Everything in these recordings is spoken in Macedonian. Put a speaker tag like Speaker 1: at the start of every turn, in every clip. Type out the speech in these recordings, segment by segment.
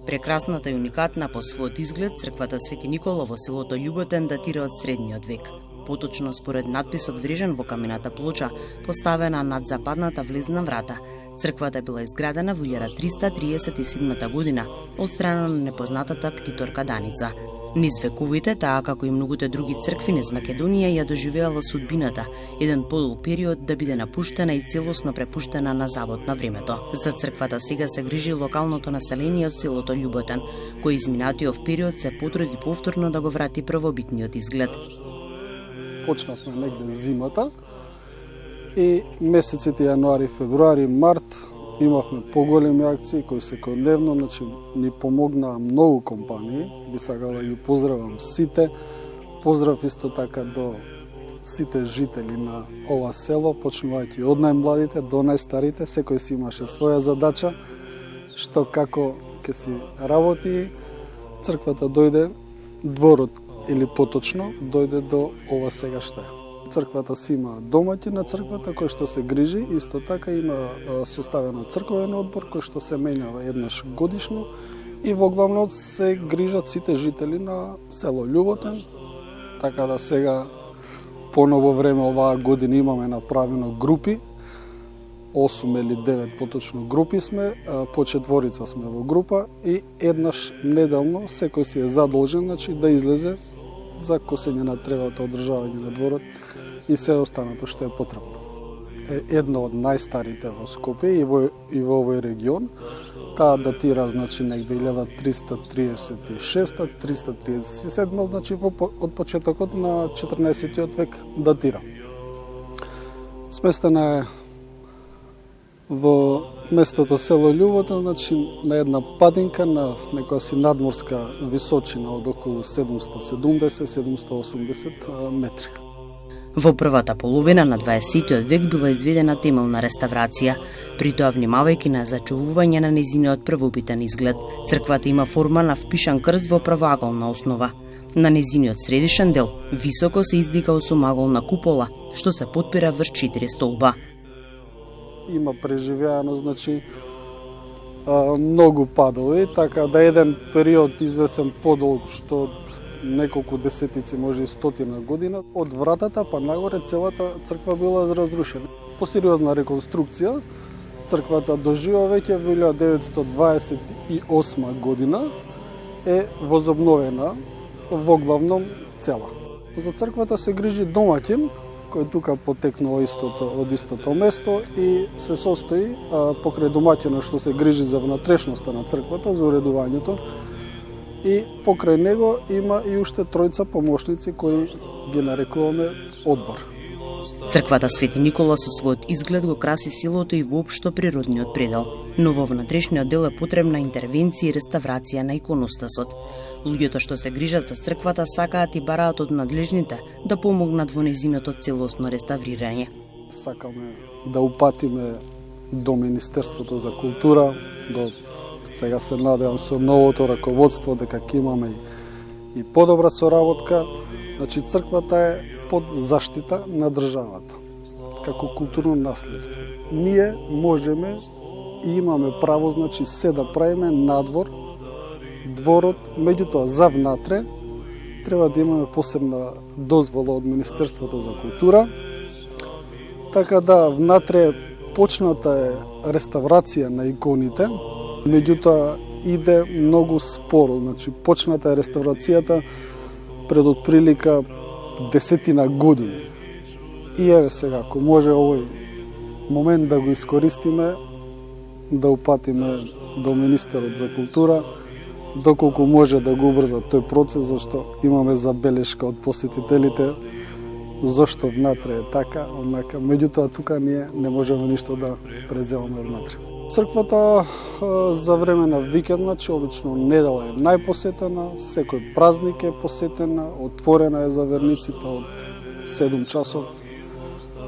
Speaker 1: Прекрасната и уникатна по својот изглед, црквата Свети Никола во селото Љуботен датира од средниот век. Поточно според надписот врежен во камената плоча, поставена над западната влезна врата, црквата била изградена во 1337 година од страна на непознатата ктиторка Даница. Низ вековите, таа како и многуте други цркви низ Македонија ја доживеала судбината, еден подолг период да биде напуштена и целосно препуштена на завод на времето. За црквата сега се грижи локалното население од селото Љуботен, кој изминатиот период се потруди повторно да го врати првобитниот изглед.
Speaker 2: Почнавме негде зимата и месеците јануари, февруари, март имавме поголеми акции кои секојдневно, значи ни помогнаа многу компании. Би сакал да ги поздравам сите. Поздрав исто така до сите жители на ова село, почнувајќи од најмладите до најстарите, секој си имаше своја задача, што како ќе си работи. Црквата дојде, дворот или поточно дојде до ова сега што е. Црквата си има домаќин на црквата кој што се грижи, исто така има составено црковен одбор кој што се менјава еднаш годишно и во главно се грижат сите жители на село Љуботен, така да сега поново време оваа година имаме направено групи, 8 или 9 поточно групи сме, по четворица сме во група и еднаш неделно секој си е задолжен, значи да излезе за косење на тревата, одржавање на дворот и се останато што е потребно. Едно од најстарите во Скопје и во овој регион. Таа датира, значи, негде 1336-337, значи од почетокот на 14 век датира. Сместена е во местото село Љуботен, значи на една падинка на некоја си надморска височина од околу 770-780 метри.
Speaker 1: Во првата половина на 20 век била изведена темелна реставрација, при тоа внимавајќи на зачувување на нејзиниот првобитен изглед. Црквата има форма на впишан крст во правоаголна основа. На нејзиниот средишен дел високо се издига осумаголна купола, што се потпира врз 4 столба.
Speaker 2: Има преживеано, значи, многу падови, така да еден период извесен подолг, што неколку десетици, може и стотина година, од вратата па нагоре целата црква била разрушена. По сериозна реконструкција, црквата доживува веќе во 1928 година е возобновена во главном цела. За црквата се грижи домаќин, кој тука потекнува од истото место и се состои покрај домаќинот што се грижи за внатрешноста на црквата, за уредувањето, и покрај него има и уште тројца помошници кои ги нарекуваме одбор.
Speaker 1: Црквата Свети Никола со својот изглед го краси селото и воопшто природниот предел, но во внатрешниот дел е потребна интервенција и реставрација на иконостасот. Луѓето што се грижат за црквата сакаат и бараат од надлежните да помогнат во нејзиното целосно реставрирање.
Speaker 2: Сакаме да упатиме до Министерството за култура, до сега се надевам со новото раководство дека ќе имаме и подобра соработка. Значи црквата е под заштита на државата како културно наследство. Ние можеме и имаме право, значи, се да правиме надвор, дворот, меѓутоа за внатре треба да имаме посебна дозвола од Министерството за култура. Така да внатре почната е реставрација на иконите, меѓутоа иде многу споро. Значи почната е реставрацијата пред отприлика 10 години. И еве сега, ако може овој момент да го искористиме, да упатиме до Министерот за култура, доколку може да го убрза тој процес, зашто имаме забелешка од посетителите, зашто внатре е така, однака, меѓутоа тука ние не можеме ништо да преземаме внатре. Црквата за време на викенд, значи обично недела е најпосетена, секој празник е посетена, отворена е за верниците од 7 часот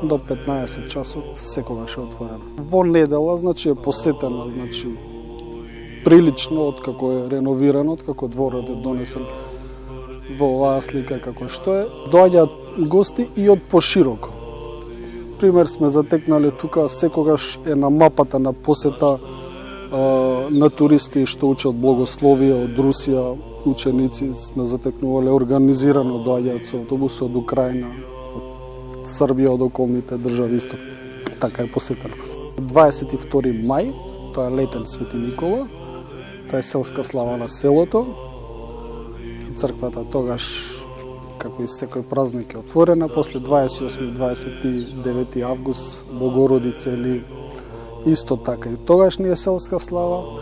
Speaker 2: до 15 часот, секогаш е отворена. Во недела, значи, е посетена, значи, прилично откако е реновиран, откако дворот е донесен во оваа слика како што е. Доаѓаат гости и од пошироко. Пример сме затекнале тука, секогаш е на мапата на посета на туристи што учат благословие од Русија, ученици сме затекнувале организирано, доаѓаат со автобуси од Украина, од Србија, од околните држави исто. Така е посетено. 22 мај, тоа е летен Свети Никола, тоа е селска слава на селото. Црквата тогаш, како и секој празник, е отворена. После 28-29 август Богородица или исто така и тогаш ни е селска слава.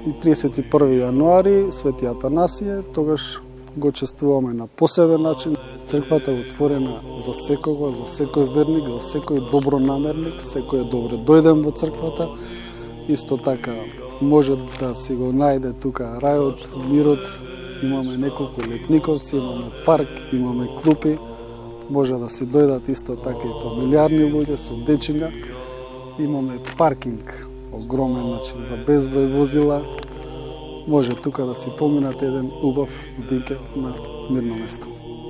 Speaker 2: И 31 јануари Свети Атанасије, тогаш го чествуваме на посебен начин. Црквата е отворена за секого, за секој верник, за секој добронамерник, секој е добре дојден во црквата. Исто така може да си го најде тука рајот, мирот. Имаме неколку летниковци, имаме парк, имаме клупи. Може да си дојдат исто така и фамилиарни луѓе со дечиња. Имаме паркинг огромен, значи за безброј возила. Може тука да си поминате еден убав викенд на мирно место.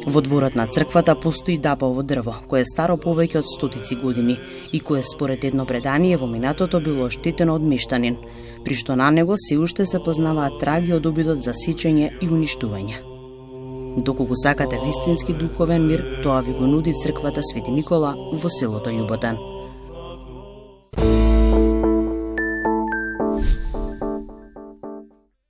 Speaker 1: Во дворот на црквата постои дабово дрво, кое е старо повеќе од стотици години и кое според едно предание во минатото било оштетено од мештанин, при што на него се уште се познаваат траги од обидот за сечење и уништување. Доколку сакате вистински духовен мир, тоа ви го нуди црквата Свети Никола во селото Љуботан.